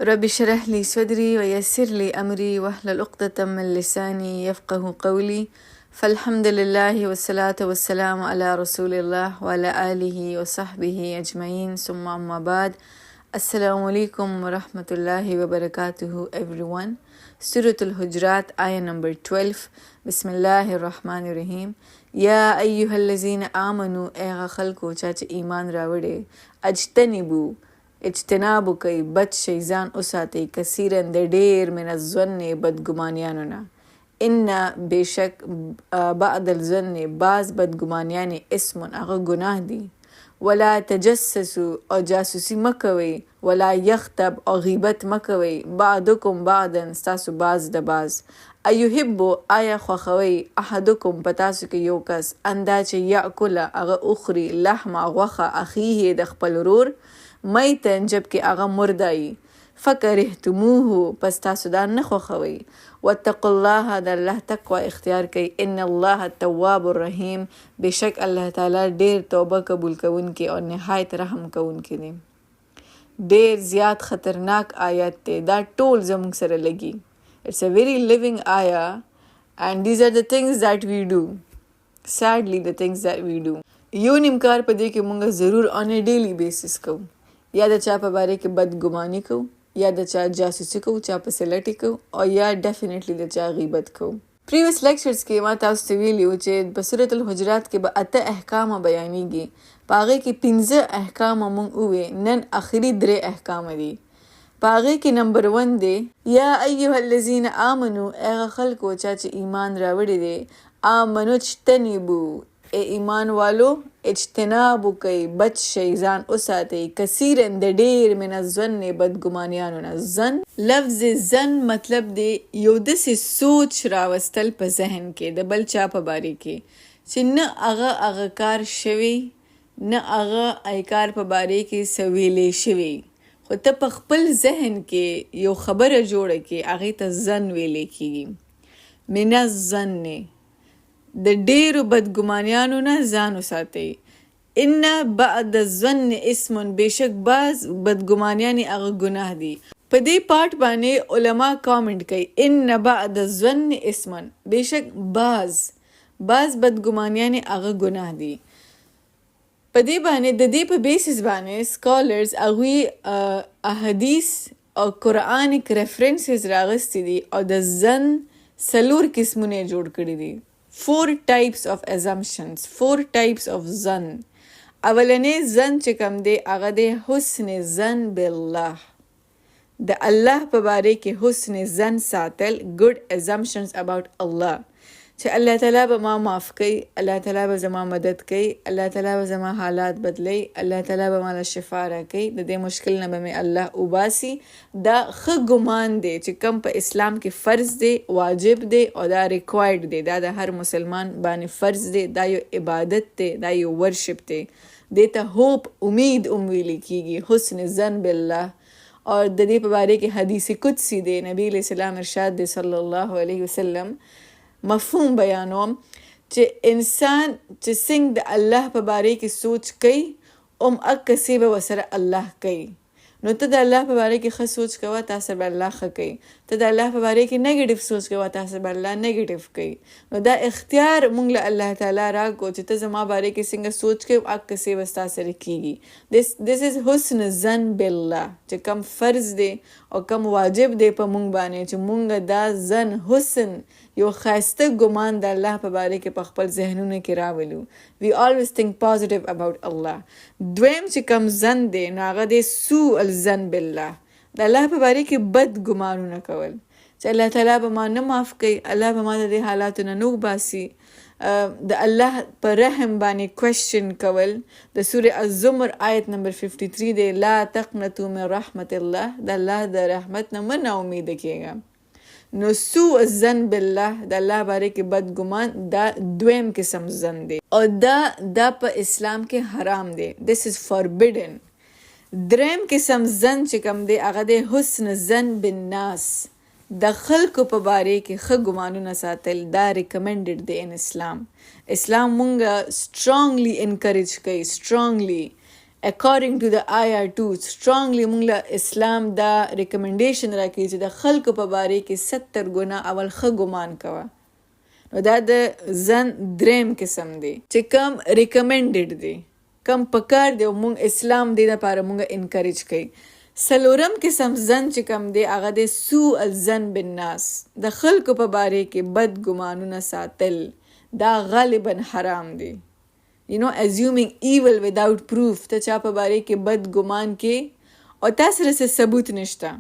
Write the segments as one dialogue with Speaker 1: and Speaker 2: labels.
Speaker 1: رب اشرح لي صدري ويسر لي أمري واحلل عقدة من لساني يفقه قولي. فالحمد لله والصلاة والسلام على رسول الله وعلى آله وصحبه أجمعين ثم أما بعد. السلام عليكم ورحمة الله وبركاته everyone. سورة الحجرات آية number 12. بسم الله الرحمن الرحيم. يا أيها الذين آمنوا اغا خلقو چاچ ایمان راوڑے اجتنابو کئی بد شیزان اساتی کثیرن د ډیر من الظن بدگمانیانو نا ان بیشک بعد الظن باز بدگمانیان اسمن اغا گناہ دی. ولا تجسسو او جاسوسی مکوی. ولا یغتب او غیبت مکوی. بعضکم بعضا ستاسو باز د باز. ایوهبو آیا خوخوی احدکم پتاسو که یو کس اندا چه یاکل اغا اخری لحم غوخه اخیه د خپل ورور میتن جبکه اغا مردائی. فکرهتموه پس تاسو دا نخوخوی. واتقوا الله دا اللہ تقوی اختیار کئی. ان اللہ التواب الرحیم بشک اللہ تعالی دیر توبہ قبول کون کے اور نہایت رحم کون کے دے. دیر زیاد خطرناک آیات تے دا ٹول زمونگ سر لگی. It's a very living ayah and these are the things that we do. Sadly the things that we do. یو نمکار پا دے کہ مونگا ضرور on a daily basis کو. یا دا چا پا بارے کے بدگمانی کو. یا دا چا جاسوسی کو. چا پا سلٹی کو. اور یا definitely دا چا غیبت کو. پریویس لیکچرز کے ما تاسو ویلیو چے بسورة الحجرات کے با اتا احکام بیانی گی. پاغے کی 15 احکام مونگ اوے نن آخری 3 احکام دی. پاغے کی نمبر 1 دے یا ایوہ الذین آمنو اغا خلقو چاچے ایمان راوڑی دے. آمنو اجتنبو اے ایمان والو اجتنابو کئی بچ شیزان اساتے کثیرن د ڈیر من الظن بدگمانیانونا. زن لفظ زن مطلب دے یو دسی سوچ راوستل پا ذہن کے د بل چا پا بارے کے چی نا اغا کار شوی نا اغا ایکار پا بارے کے سویلے شوی خو تا پا خپل ذہن کے یو خبر جوڑ کے اغی تا زن ویلے کی. من الظن د ډیرو بدګمانیانو نه ځان وساتئ. ان بعد الظن اسم بیشک باز بدګمانیانې هغه ګناه دي. په دې پارت باندې علما کامنٹ کوي ان بعد الظن اسم بیشک باز بدګمانیانې هغه ګناه دي. په دې باندې د دې په بیسس باندې سکالرز هغوی احادیث او قرآنک ریفرنسز راغستی دي او د ظن 4 قسمونه جوړ کړي دي. 4 types of assumptions, 4 types of ظن. اولنے ظن چکم دے اغا دے حسن ظن باللہ. دا اللہ پبارے کے حسن ظن ساتل good assumptions about اللہ. چھ اللہ تعالیٰ با ما معاف کئی. اللہ تعالیٰ با زما مدد کئی. اللہ تعالیٰ با زما حالات بدلئی. اللہ تعالیٰ با مالا شفا را کئی. دا دے مشکل نبا میں اللہ اوباسی. دا خگ گمان دے چکم پا اسلام کے فرض دے واجب دے اور دا ریکوائرڈ دے. دا ہر مسلمان بانی فرض دے. دا یو عبادت دے. دا یو ورشپ دے. دیتا ہوپ امید امویلی کی گی حسن ظن باللہ. اور دا دے پا بارے کے حدیث قدسی دے نبی علیہ السلام ارشاد دے صلی اللہ علیہ وسلم مفہوم بیانوم چے انسان چے سنگ دا اللہ پا بارے کی سوچ کئی کسی با وسر اللہ کئی. نو تا دا اللہ پا بارے کی خود سوچ کوا تاثر با اللہ خود کئی. تا دا اللہ پا بارے کی نیگیٹیو سوچ کوا تاثر با اللہ نیگیٹیو کئی. نو دا اختیار مونگل اللہ تعالیٰ را کو چے تا زما بارے کی سنگ سوچ کئی کسی با تاثر کی گی. This is حسن ظن باللہ چے کم فرض دے اور کم واجب دے پا مونگ بانے چے مونگا دا ظن حسن یو خیسته گمان دا اللہ پا بارے کے پخپل ذہنونے کے راولو. We always think positive about Allah. دویم چی کم زن دے ناغا دے سوء الظن باللہ. دا اللہ پا بارے کے بد گمانو نکول. چا اللہ تعالیٰ با ما نماف کئی. اللہ با ما دا دے حالاتو ننوگ باسی. دا اللہ پا رحم بانے کوشچن کول. دا سورة الزمر آیت نمبر 53 دے لا تقنطو من رحمت اللہ. دا اللہ دا رحمت نمن امید کیے گا. نو سوء الظن باللہ دا اللہ بارے کے بدگمان دا دویم قسم ظن دے اور دا پا اسلام کے حرام دے. This is forbidden. دریم قسم ظن چکم دے اغا دے حسن ظن بالناس. دا خلق پا بارے کے خگ گمانو نساتل دا ریکمینڈڈ دے ان اسلام. اسلام مونگا strongly encourage کئی strongly according to the ayah 2 strongly موږ له اسلام دا ریکمنډیشن راکوي چې د خلکو په باره کې 70 ګنا اول ښه ګمان کوه. نو دا د ځن دریم قسم دی چې کم ریکمنډډ دی، کم پکار دی او موږ اسلام دی لپاره موږ انکریج کوي. څلورم قسم ځن چې کم دی هغه دی سوء الظن بالناس، د خلکو په باره کې بد ګمانونه ساتل، دا غالبا حرام دی. assuming evil without proof، ته چا په باره کې بد ګمان کې او تاسو سره ثبوت نشته،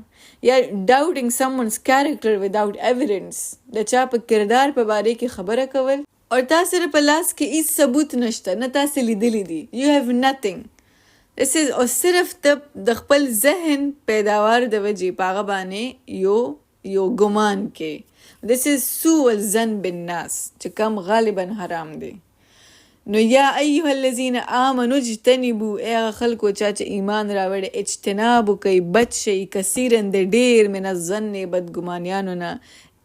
Speaker 1: یا doubting someone's character without evidence، د چا په کردار په باره کې خبره کول او تاسو سره په لاس کې هیڅ ثبوت نشته، نه تاسو لیدلی دي، you have nothing. This is او صرف ته د خپل ذهن پیداوار د وجې په هغه باندې یو ګمان کې. This is سوء الظن بالناس چې کم غالبا حرام دی. نو یا ایها الذین آمنوا اجتنبوا، ای هغه خلکو چې ایمان راوړی، اجتناب کوي بچ شي کثیرا د ډیر من الظن بدګمانیانو نه،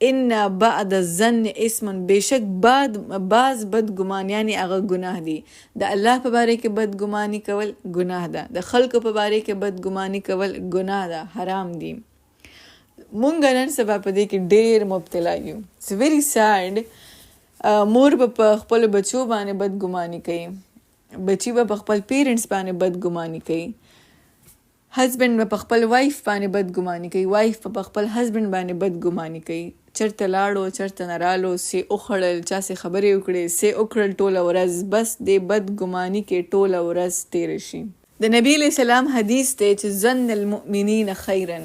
Speaker 1: ان بعد الظن اسم، بشک بعض بدګمانیان هغه ګناه دي. د الله په باره کې بدګماني کول ګناه ده، د خلکو په باره کې بدګماني کول ګناه ده، حرام دي. مونږ نن سبا په دې کې ډیر مبتلا یو. It's very sad. مور په خپل بچو باندې بدګماني کوي، بچی په خپل پیرنټس باندې بدګماني کوي، هسبند په خپل وایف باندې بدګماني کوي، وایف په خپل هسبند باندې بدګماني کوي. چرته لاړو چرته نه رالو، سې وخوړل، چا سې خبرې وکړې، سې وکړل ټوله ورځ، بس دې بدګماني کې ټوله ورځ تېره شي. د نبی علیه السلام حدیث دی چې ظن المؤمنین خیرا،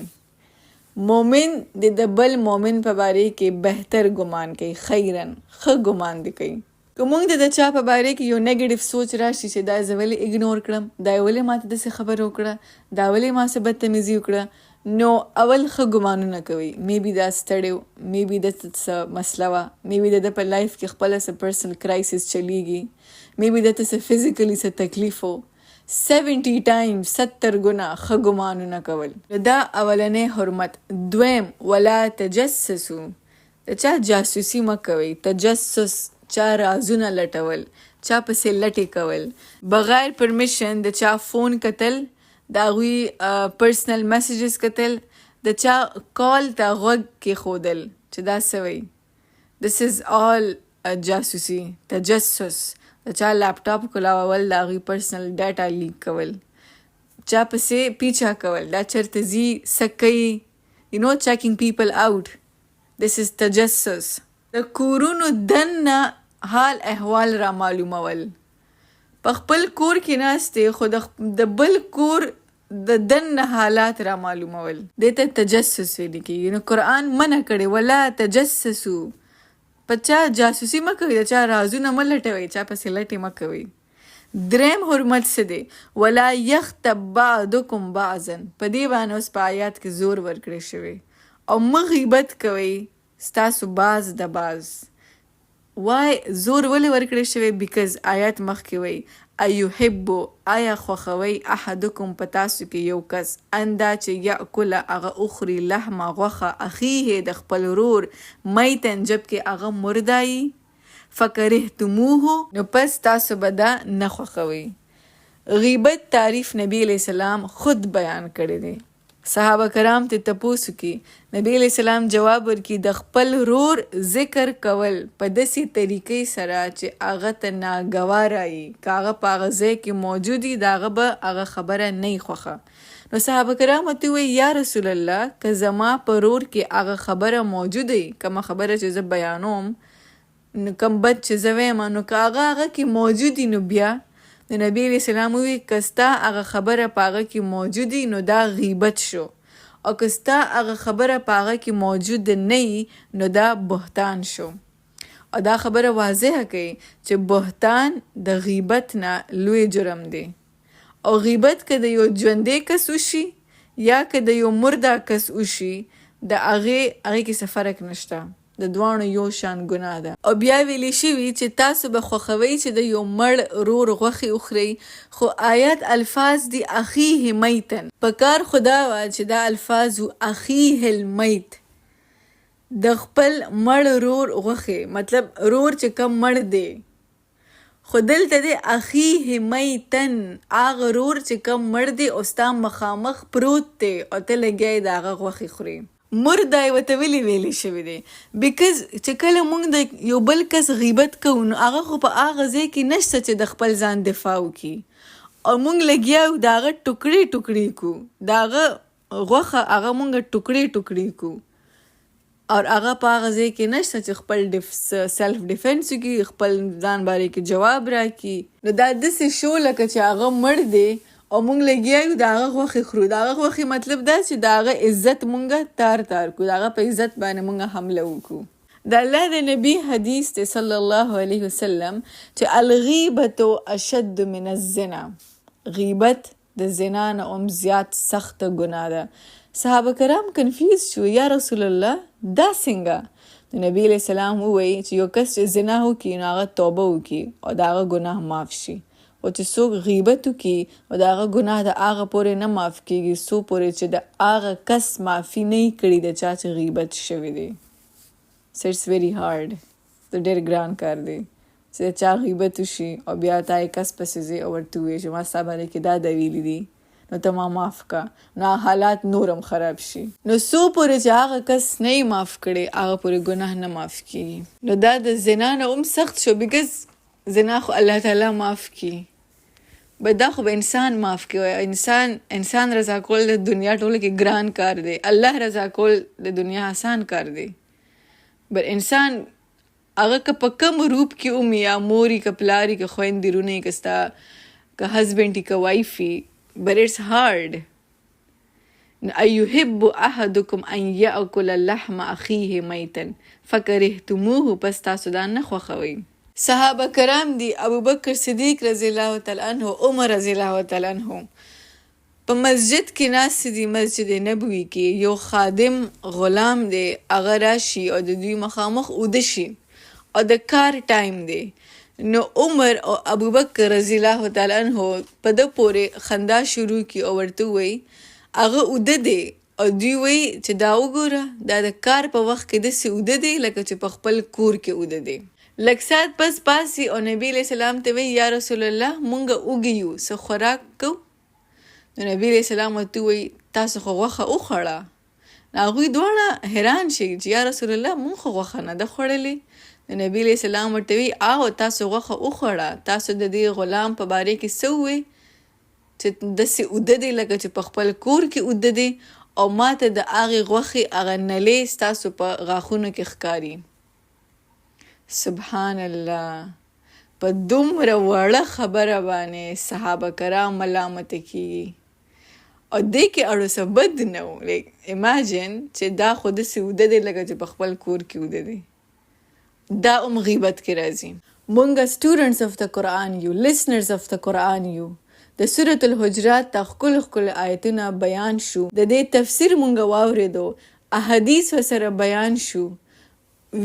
Speaker 1: مومن د بل مومن په باره کې بهتر ګمان کوي، خیرن ښه ګمان دی کوي. که موږ د چا په باره کې یو نیګیټیو سوچ راشي چې دا زه ولې اګنور کړم، دا ولې ماته داسې خبره وکړه، دا ولې ما څه بدتمیزي وکړه، نو اول ښه ګمانونه کوي. میبي دا ستړی و، میبي دته څه مسله وه، میبي د په لایف کې خپله څه پرسنل کرایسس چلیږي، میبي دته څه فزیکلی څه تکلیف و. 70 times 70 ګنا ښه ګمانونه کول، دا اولنې حرمت. دویم ولا تجسسو، د چا جاسوسي مه کوئ. تجسس چا رازونه لټول، چا پسې لټې کول، بغیر پرمیشن د چا فون کتل، د هغوی پرسنل میسیجز کتل، د چا کال ته غوږ کېښودل چې دا څه وایي. This is all جاسوسي، تجسس. د چا لیپټاپ کلاول، د هغوی پرسنل ډاټا لیک کول، چا پسې پیچا کول، دا چرته ځي څه کوي، checking people out. This is تجسس. د کورونو دننه حال احوال را معلومول، په خپل کور کې ناستې خو د بل کور د دننه حالات را معلومول، دې ته تجسس ویل کېږي. قرآن منع کړی ولا تجسسو، په چا جاسوسي مه کوئ، د چا رازونه مه لټوئ، چا پسې لټې مه کوئ. دریم حرمت څه دی؟ ولا یغتب بعضکم بعضا، په دې باندې اوس په آیات کې زور ورکړی شوی، او مه غیبت کوئ ستاسو باز د باز. وای زور ولې ورکړی شوی؟ بیکاز آیات مخکې وایي ایحبو، آیا خوښوئ احدکم په تاسو کې یو کس، اندا چې یاکله هغه اخري لحمه غوښه اخیه د خپل ورور میتن جبکې هغه مردایي، فکرهتموه، نو پس تاسو به دا نه خوښوئ. غیبت تعریف نبی علیہ السلام خود بیان کړی دی. صحابه کرام ته تپوس کی، نبی علیہ السلام جواب ورکی د خپل رور ذکر کول په داسې طریقې سره چې هغه ته ناګواره وي، که هغه په هغه ځای کې موجود وي د هغه به هغه خبره نه وي خوښه. نو صحابه کرام ورته ووایي یا رسول الله، که زما په رور کې هغه خبره موجوده وي، کومه خبره چې زه بیانوم، کوم بد چې زه ویم، نو که هغه کې موجود وي نو بیا د نبی علیہ السلام وی کستا هغه خبره په هغه کې موجودی نو دا غیبت شو، او کستا هغه خبره په هغه کې موجود نه نو دا بهتان شو. او دا خبره واضحه کوي چې بهتان د غیبت نه لوی جرم دی. او غیبت که د یو ژوندی کس وشي یا که د یو مرده کس وشي، د هغې کې څه فرق نشته، د دواړو یو شان ګناه ده. او بیا ویلی شوي چې تاسو به خوښوئ چې د یو مړ رور غوښې وخورئ، خو آیات الفاظ دی اخیه میتن، پکار خدا وه چې دا الفاظ و اخیه المیت، د خپل مړ رور غوښې، مطلب رور چې کم مړ دی، خو دلته دی اخیه میتن، هغه ورور چې کم مړ دی او ستا مخامخ پروت دی او ته لګیا د هغه غوښې خورې. مرده یې ورته ولې ویلی شوي دی؟ بیکز چې کله موږ د یو بل کس غیبت کوو نو هغه خو په هغه ځای کې نشته چې د خپل ځان دفاع وکړي، او موږ لګیا یو د هغه ټوکړې ټوکړې کو، د هغه غوښه هغه موږ ټوکړې ټوکړې کو، او هغه په هغه ځای کې نشته چې خپل سیلف ډیفنس وکړي، خپل ځان باره کې جواب راکړي. نو دا داسې شو لکه چې هغه مړ دی او موږ لګیا یو د هغه غوښې خورو. د هغه غوښې مطلب دا چې د هغه عزت موږ تار تار کړو، د هغه په عزت باندې موږ حمله وکړو. د الله د نبی حدیث دی صلی الله علیه وسلم چې الغیبة اشد من الزنا، غیبت د زنا نه هم زیات سخت ګناه ده. صحابه کرام کنفیوز شو، یا رسول الله دا څنګه؟ نو نبی علیہ السلام ووایي چې یو کس چې زنا وکړي نو هغه توبه وکړي او د هغه ګناه معاف شي، او چې څوک غیبت وکړي او د هغه ګناه د هغه پورې نه معاف کېږي څو پورې چې د هغه کس معافي نه یې کړي د چا چې غیبت شوی دی. So it's very hard. د ډېر ګران کار دی چې د چا غیبت وشي او بیا تا یې کس پسې ځې او ورته ووایې چې ما ستا باره کې دا ویلي دي نو ته ما معاف کا، نو حالات نورم خراب شي. نو څو پورې چې هغه کس نه یې معاف کړي هغه پورې ګناه نه معاف کېږي. نو دا د زنا نه هم سخت شو، بیکز زنا خو الله تعالی معاف کړي، بد دا خو به انسان معاف کړي. انسان رضا کول د دنیا ټولو کې ګران کار دی، الله رضا کول د دنیا آسان کار دی. بر انسان هغه که په کم روپ کې هم یا موري که پلاري که خویندې رونې که ستا که هسبینډ که وایفي، but it's hard. أيحب أحدكم أن يأكل اللحم أخيه ميتا فكرهتموه، پس تاسو دا نه خوښوئ. صحابه کرام دی ابو بکر صدیق رضی الله تعالی عنہ، عمر رضی الله تعالی عنہ په مسجد کې ناست دي، مسجد نبوي کې یو خادم غلام دی، هغه راشي او د دوی مخامخ اوده شي او د کار ټایم دی. نو عمر او ابو بکر رضی الله تعالی عنہ په ده پورې خندا شروع کی او ورته ووایي هغه اوده دی، او دوی وایي چې دا وګوره دا د کار په وخت کې داسې اوده دی لکه چې په خپل کور کې اوده دی. لږ ساعت پس پاسي او نبی علیہ السلام ته وایي یا رسول الله مونږ اوږي یو، څه خوراک کوو؟ نو نبی علیہ السلام ورته وایي تاسو خو غوښه وخوړه. نو هغوی دواړه حیران شي چې یا رسول الله مونږ خو غوښه نه ده خوړلې. نو نبی علیہ السلام ورته وایي او تاسو غوښه وخوړه، تاسو د دې غلام په باره کې څه ووایي چې داسې اوده دی لکه چې په خپل کور کې اوده دی، او ماته د هغې غوښې هغه نلې ستاسو په غاښونو کې ښکاري. سبحان الله، په دومره وړه خبره باندې صحابه کرام ملامته کیږي او دې کې اړو څه بد نه و. لایک ایماجین چې دا خو داسې اوده دی لکه چې په خپل کور کې اوده دی. دا هم غیبت کې راځي. مونږ سټوډنټس اف د قرآن یو، لسنرز اف د قرآن یو. د سورة الحجرات تا ښکلي آیتونه بیان شو، د دې تفسیر مونږ واورېدو، احادیث ورسره بیان شو.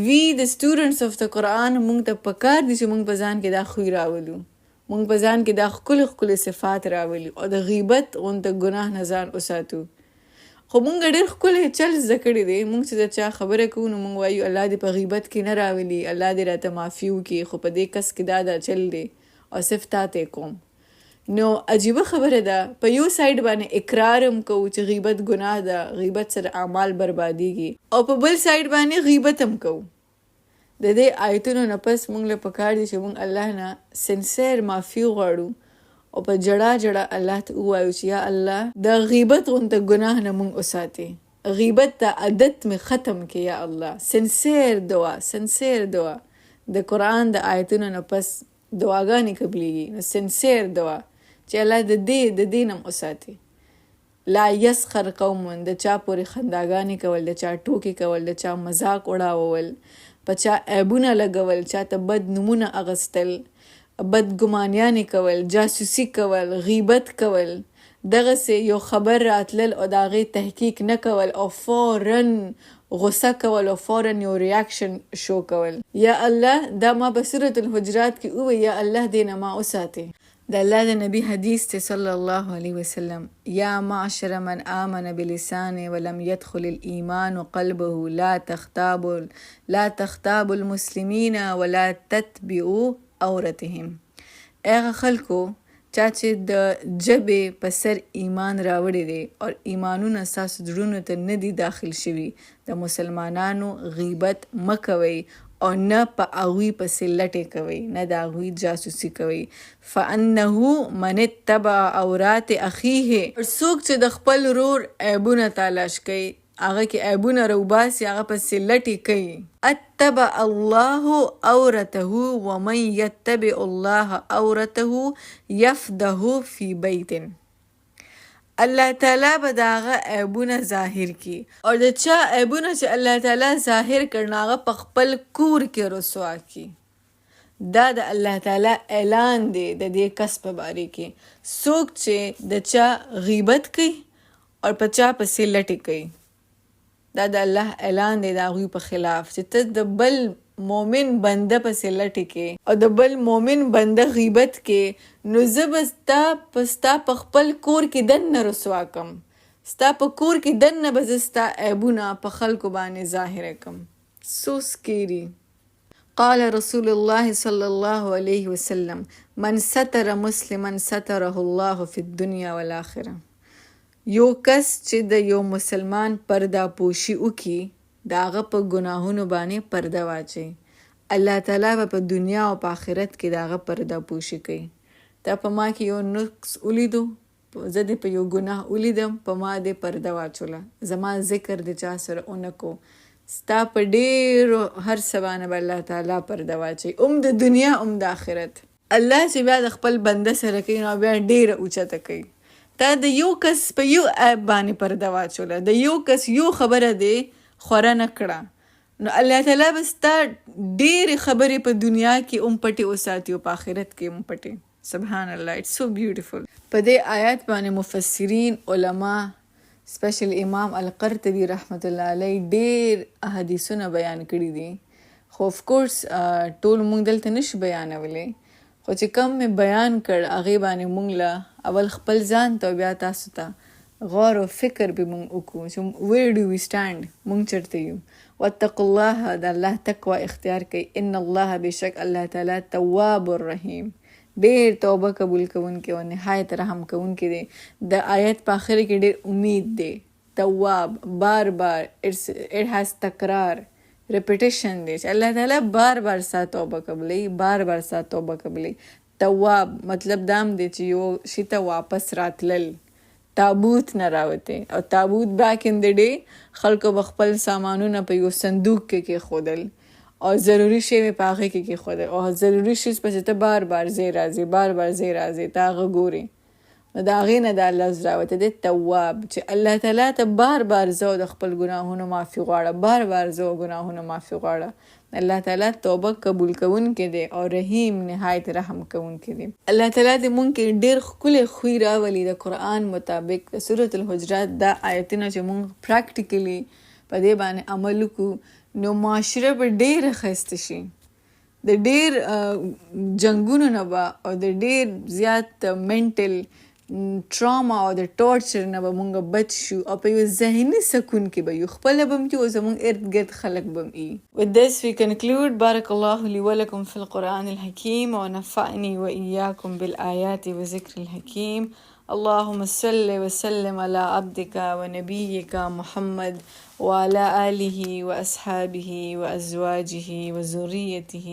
Speaker 1: وی د سټوډنټس اف د قرآن مونږ ته پکار دي چې مونږ په ځان کې دا خوی راولو، مونږ په ځان کې دا ښکلي صفات راولو او د غیبت غونته ګناه نه ځان وساتو. خو مونږ ډېر ښکلی چل زده کړی دی. مونږ چې د چا خبره کوو نو مونږ وایو الله دې په غیبت کې نه راولي، الله دې راته معافي وکړي، خو په دې کس کې دا چل دی او صرف تا ته کوم. نو عجیبه خبره ده، په یو سایډ باندې اقرار هم کوو چې غیبت ګناه ده، غیبت سره اعمال بربادیږي، او په بل سایډ باندې غیبت هم کوو. د دې آیتونو نه پس مونږ له پکار دي چې مونږ الله نه سنسیر معافي غواړو او په جړه الله ته ووایو چې یا الله د غیبت غونته ګناه نه مونږ وساتې، غیبت ته عادت مې ختم کې یا الله. سنسیر دعا د قرآن د آیتونو نه پس دعاګانې قبلیږي. نو سنسیر دعا چې الله د دې نم وساتي. لا یسخر قوم، د چا پورې خنداګانې کول، د چا ټوکې کول، د چا مذاق اړاول، په چا عیبونه لګول، چا ته بد نومونه اغستل، بد ګمانیانې کول، جاسوسي کول، غیبت کول، دغسې یو خبر راتلل او د هغې تحقیق نه کول او فوراً غصه کول او فوراً یو ریاکشن شو کول. یا الله دا ما په سورة الحجرات کې ووایي یا الله دې نه ما وساتې. د الله د نبی حدیث ته صلی الله علیه وسلم، یا معشر من آمن بلسانه ولم يدخل الایمان قلبه لا تختابوا المسلمین ولا تتبعوا عورتهم. هغه خلکو چا چې د ژبې په سر ایمان راوړی دی او ایمانونه ستاسو زړونو ته نه دي داخل شوي، د مسلمانانو غیبت مه کوئ او نه په هغوی پسې لټې کوئ، نه د هغوی جاسوسي کوئ. فانه من اتبع عورات اخیه، څوک چې د خپل ورور عیبونه تلاش کوي، هغه کې عیبونه راوباسي، هغه پسې لټې کوي. اتبع الله عورته ومن یتبع الله عورته یفده فی بیت. الله تعالی به د هغه عیبونه ظاهر کی، او د چا عیبونه چې الله تعالی ظاهر کړي هغه په خپل کور کې رسوا کی. دا د الله تعالی اعلان دی د دې کس په باره کې. څوک چې د چا غیبت کوي او په چا پسې لټې کوي، دا د الله اعلان دی د هغوی په خلاف چې ته د بل مومن بنده پسې لټې کې او د بل مومن بنده غیبت کې، نو زه به ستا په خپل کور کې دننه رسوا کم، ستا په کور کې دننه به زه ستا عیبونه په خلکو باندې ظاهره کم. So scary. قال رسول الله صلی الله علیه وسلم من ستر مسلما ستره الله فی الدنیا والآخرة. یو کس چې د یو مسلمان پرده پوشي وکي، د هغه په ګناهونو باندې پرده واچي، الله تعالی به په دنیا او په آخرت کې د هغه پرده پوشي کوي. تا په ما کې یو نقص ولیدو، زه دې په یو ګناه ولیدم، په ما دې پرده واچوله، زما ذکر دې چا سره اونکو، ستا په ډېرو هر څه باندې به الله تعالی پرده واچي، د دنیا د آخرت. الله چې بیا د خپل بنده سره کوي نو بیا ډېره اوچته کوي. تا د یو کس په یو عیب باندې پرده واچوله، د یو کس یو خبره دې خوره نه کړه، نو الله تعالی به ستا ډېرې خبرې په دنیا کې پټې وساتي او په آخرت کې پټې. سبحان الله، اټس سو بیوټیفل. په دې آیات باندې مفسرین، علما، سپیشل امام القرطبي رحمت الله علیه ډېر احادیثونه بیان کړي دي، خو اف کورس ټول مونږ دلته نشو بیانولی، خو چې کوم مې بیان کړ هغې باندې مونږ له اول خپل ځان ته بیا تاسو ته غور او فکر به مونږ وکړو چې where do we stand، مونږ چرته یو. واتقوا الله، د الله تقوی اختیار کوي. ان الله، بشک الله تعالی تواب الرحیم، ډېر توبه قبول کوونکی او نهایت رحم کوونکی دی. د آیت په آخر کې ډېر امید دی. تواب، بار بار، it has تکرار، ریپیټیشن دی چې الله تعالی بار بار ستا توبه قبلوي، بار بار ستا توبه قبلوي. تواب مطلب دام دی چې یو شي ته واپس راتلل، تابوت نه راوتې، او تابوت بیک ان د ډې خلکو به خپل سامانونه په یو صندوق کې کېښودل او ضروري شی مې په هغې کې کېښودل، او ضروري شي پسې ته بار بار ځای راځې، بار بار ځای راځې، ته هغه ګورې، نو د هغې نه د الله زړه دی تواب، چې الله تعالی ته بار بار زه د خپل ګناهونو معافي غواړه، بار بار زه ګناهونو معافي غواړه. الله تعالی توبه قبول کوونکی دی او رحیم، نهایت رحم کوونکی دی. الله تعالی دې مونږ کې ډېر ښکلی خوی راولي د قرآن مطابق. د سورة الحجرات دا آیتونه چې مونږ پراکټیکلی په دې باندې عمل وکړو نو معاشره به ډېره ښایسته شي، د ډېر جنګونو نه به او د ډېر زیات منټل ټراما او د ټورچر نه به مونږ بچ شو، او په یو ذهني سکون کې به یو، خپله به م کې او زمونږ ارد ګرد خلک به م ای. With this we conclude. بارك الله لي ولكم في القرآن الحكيم ونفعني وإياكم بالآيات وذكر الحكيم. اللهم صل وسلم على عبدك ونبيك محمد وعلى آله وأصحابه وأزواجه وذريته